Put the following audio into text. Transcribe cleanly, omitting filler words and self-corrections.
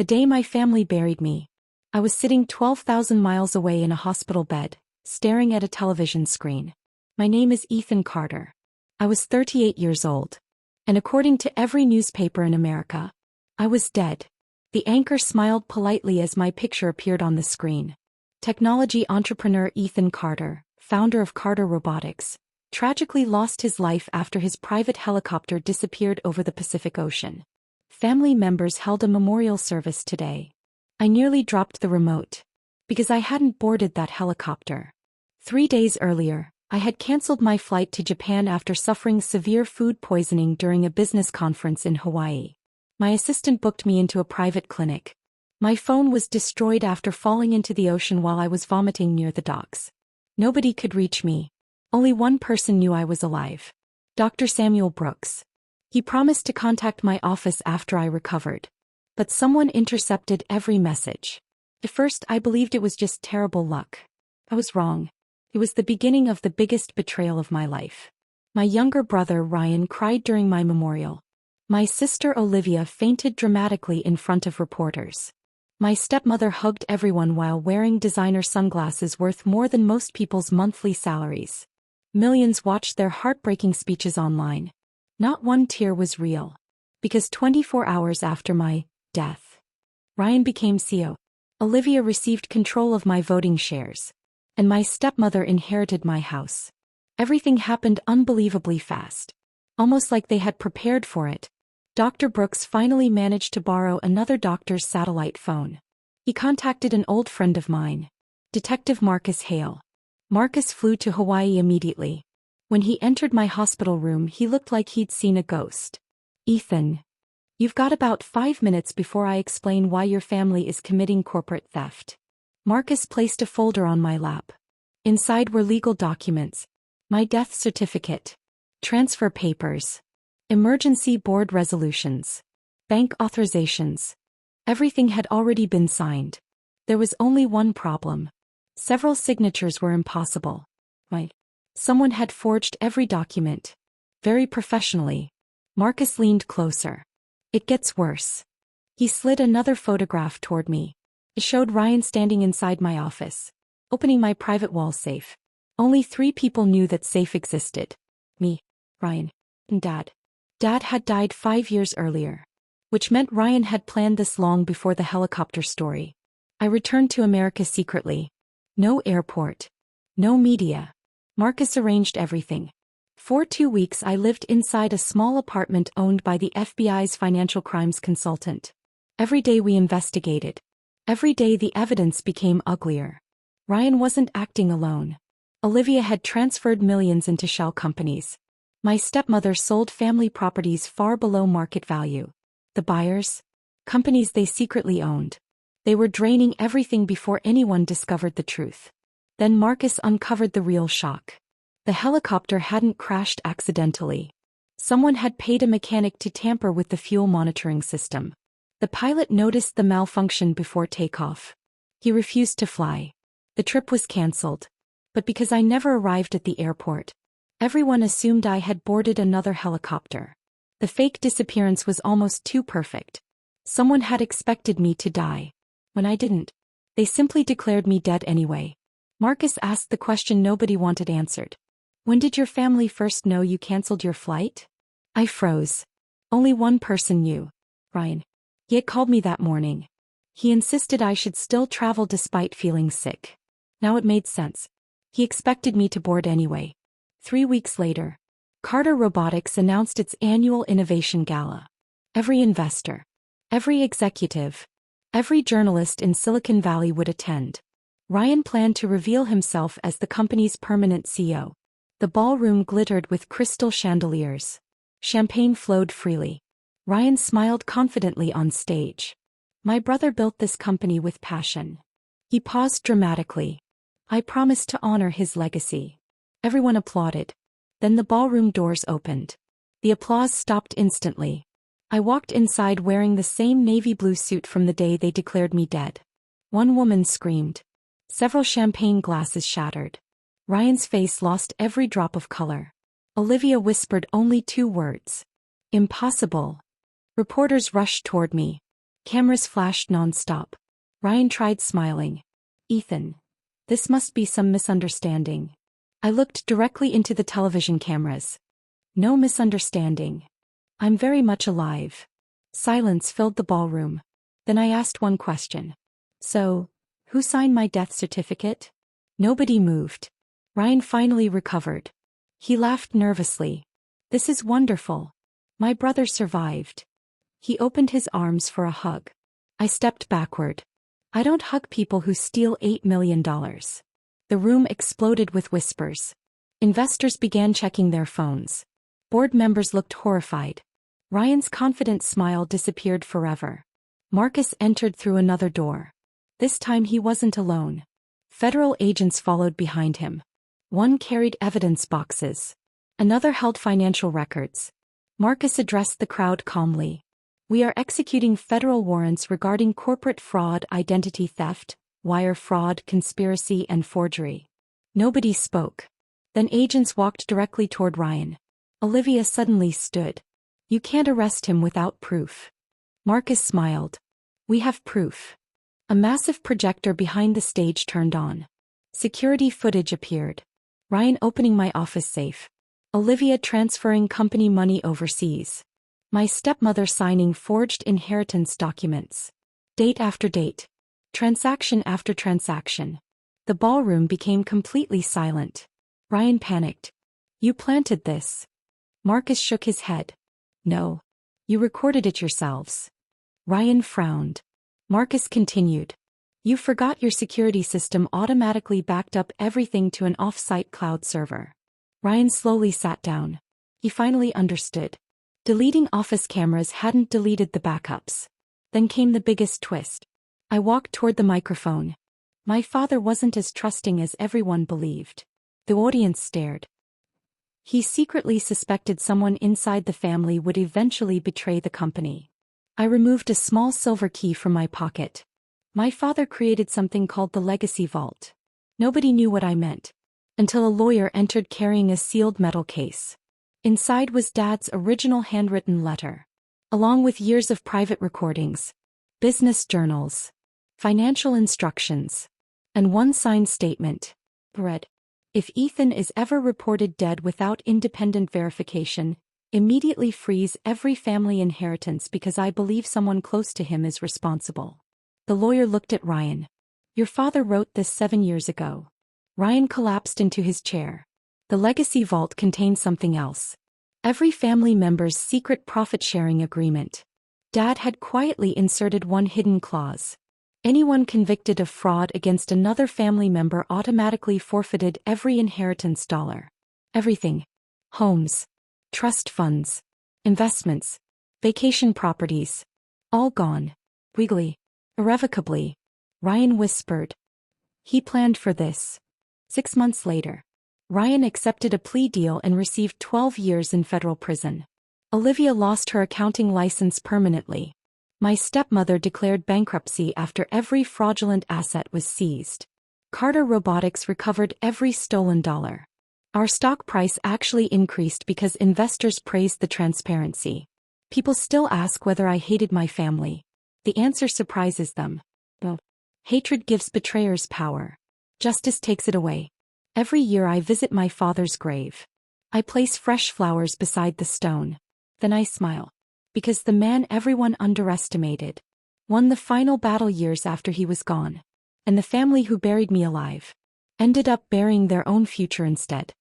The day my family buried me, I was sitting 12,000 miles away in a hospital bed, staring at a television screen. My name is Ethan Carter. I was 38 years old. And according to every newspaper in America, I was dead. The anchor smiled politely as my picture appeared on the screen. Technology entrepreneur Ethan Carter, founder of Carter Robotics, tragically lost his life after his private helicopter disappeared over the Pacific Ocean. Family members held a memorial service today. I nearly dropped the remote. Because I hadn't boarded that helicopter. 3 days earlier, I had canceled my flight to Japan after suffering severe food poisoning during a business conference in Hawaii. My assistant booked me into a private clinic. My phone was destroyed after falling into the ocean while I was vomiting near the docks. Nobody could reach me. Only one person knew I was alive. Dr. Samuel Brooks. He promised to contact my office after I recovered. But someone intercepted every message. At first I believed it was just terrible luck. I was wrong. It was the beginning of the biggest betrayal of my life. My younger brother Ryan cried during my memorial. My sister Olivia fainted dramatically in front of reporters. My stepmother hugged everyone while wearing designer sunglasses worth more than most people's monthly salaries. Millions watched their heartbreaking speeches online. Not one tear was real. Because 24 hours after my death, Ryan became CEO. Olivia received control of my voting shares. And my stepmother inherited my house. Everything happened unbelievably fast. Almost like they had prepared for it. Dr. Brooks finally managed to borrow another doctor's satellite phone. He contacted an old friend of mine, Detective Marcus Hale. Marcus flew to Hawaii immediately. When he entered my hospital room, he looked like he'd seen a ghost. Ethan, you've got about 5 minutes before I explain why your family is committing corporate theft. Marcus placed a folder on my lap. Inside were legal documents, my death certificate, transfer papers, emergency board resolutions, bank authorizations. Everything had already been signed. There was only one problem. Several signatures were impossible. Someone had forged every document. Very professionally. Marcus leaned closer. It gets worse. He slid another photograph toward me. It showed Ryan standing inside my office, opening my private wall safe. Only 3 people knew that safe existed. Me, Ryan, and Dad. Dad had died 5 years earlier. Which meant Ryan had planned this long before the helicopter story. I returned to America secretly. No airport. No media. Marcus arranged everything. For 2 weeks I lived inside a small apartment owned by the FBI's financial crimes consultant. Every day we investigated. Every day the evidence became uglier. Ryan wasn't acting alone. Olivia had transferred millions into shell companies. My stepmother sold family properties far below market value. The buyers? Companies they secretly owned. They were draining everything before anyone discovered the truth. Then Marcus uncovered the real shock. The helicopter hadn't crashed accidentally. Someone had paid a mechanic to tamper with the fuel monitoring system. The pilot noticed the malfunction before takeoff. He refused to fly. The trip was cancelled. But because I never arrived at the airport, everyone assumed I had boarded another helicopter. The fake disappearance was almost too perfect. Someone had expected me to die. When I didn't. They simply declared me dead anyway. Marcus asked the question nobody wanted answered. When did your family first know you cancelled your flight? I froze. Only one person knew. Ryan. He had called me that morning. He insisted I should still travel despite feeling sick. Now it made sense. He expected me to board anyway. 3 weeks later, Carter Robotics announced its annual Innovation Gala. Every investor, every executive, every journalist in Silicon Valley would attend. Ryan planned to reveal himself as the company's permanent CEO. The ballroom glittered with crystal chandeliers. Champagne flowed freely. Ryan smiled confidently on stage. My brother built this company with passion. He paused dramatically. I promised to honor his legacy. Everyone applauded. Then the ballroom doors opened. The applause stopped instantly. I walked inside wearing the same navy blue suit from the day they declared me dead. One woman screamed. Several champagne glasses shattered. Ryan's face lost every drop of color. Olivia whispered only 2 words. Impossible. Reporters rushed toward me. Cameras flashed non-stop. Ryan tried smiling. Ethan. This must be some misunderstanding. I looked directly into the television cameras. No misunderstanding. I'm very much alive. Silence filled the ballroom. Then I asked one question. So, who signed my death certificate? Nobody moved. Ryan finally recovered. He laughed nervously. This is wonderful. My brother survived. He opened his arms for a hug. I stepped backward. I don't hug people who steal $8 million. The room exploded with whispers. Investors began checking their phones. Board members looked horrified. Ryan's confident smile disappeared forever. Marcus entered through another door. This time he wasn't alone. Federal agents followed behind him. One carried evidence boxes. Another held financial records. Marcus addressed the crowd calmly. We are executing federal warrants regarding corporate fraud, identity theft, wire fraud, conspiracy, and forgery. Nobody spoke. Then agents walked directly toward Ryan. Olivia suddenly stood. You can't arrest him without proof. Marcus smiled. We have proof. A massive projector behind the stage turned on. Security footage appeared. Ryan opening my office safe. Olivia transferring company money overseas. My stepmother signing forged inheritance documents. Date after date. Transaction after transaction. The ballroom became completely silent. Ryan panicked. You planted this. Marcus shook his head. No. You recorded it yourselves. Ryan frowned. Marcus continued. You forgot your security system automatically backed up everything to an off-site cloud server. Ryan slowly sat down. He finally understood. Deleting office cameras hadn't deleted the backups. Then came the biggest twist. I walked toward the microphone. My father wasn't as trusting as everyone believed. The audience stared. He secretly suspected someone inside the family would eventually betray the company. I removed a small silver key from my pocket. My father created something called the Legacy Vault. Nobody knew what I meant. Until a lawyer entered carrying a sealed metal case. Inside was Dad's original handwritten letter. Along with years of private recordings, business journals, financial instructions, and one signed statement. Read. If Ethan is ever reported dead without independent verification, immediately freeze every family inheritance because I believe someone close to him is responsible. The lawyer looked at Ryan. Your father wrote this 7 years ago. Ryan collapsed into his chair. The Legacy Vault contained something else. Every family member's secret profit-sharing agreement. Dad had quietly inserted one hidden clause. Anyone convicted of fraud against another family member automatically forfeited every inheritance dollar. Everything. Homes. Trust funds. Investments. Vacation properties. All gone. Legally. Irrevocably. Ryan whispered. He planned for this. 6 months later. Ryan accepted a plea deal and received 12 years in federal prison. Olivia lost her accounting license permanently. My stepmother declared bankruptcy after every fraudulent asset was seized. Carter Robotics recovered every stolen dollar. Our stock price actually increased because investors praised the transparency. People still ask whether I hated my family. The answer surprises them. Well, hatred gives betrayers power. Justice takes it away. Every year I visit my father's grave. I place fresh flowers beside the stone. Then I smile. Because the man everyone underestimated won the final battle years after he was gone. And the family who buried me alive ended up burying their own future instead.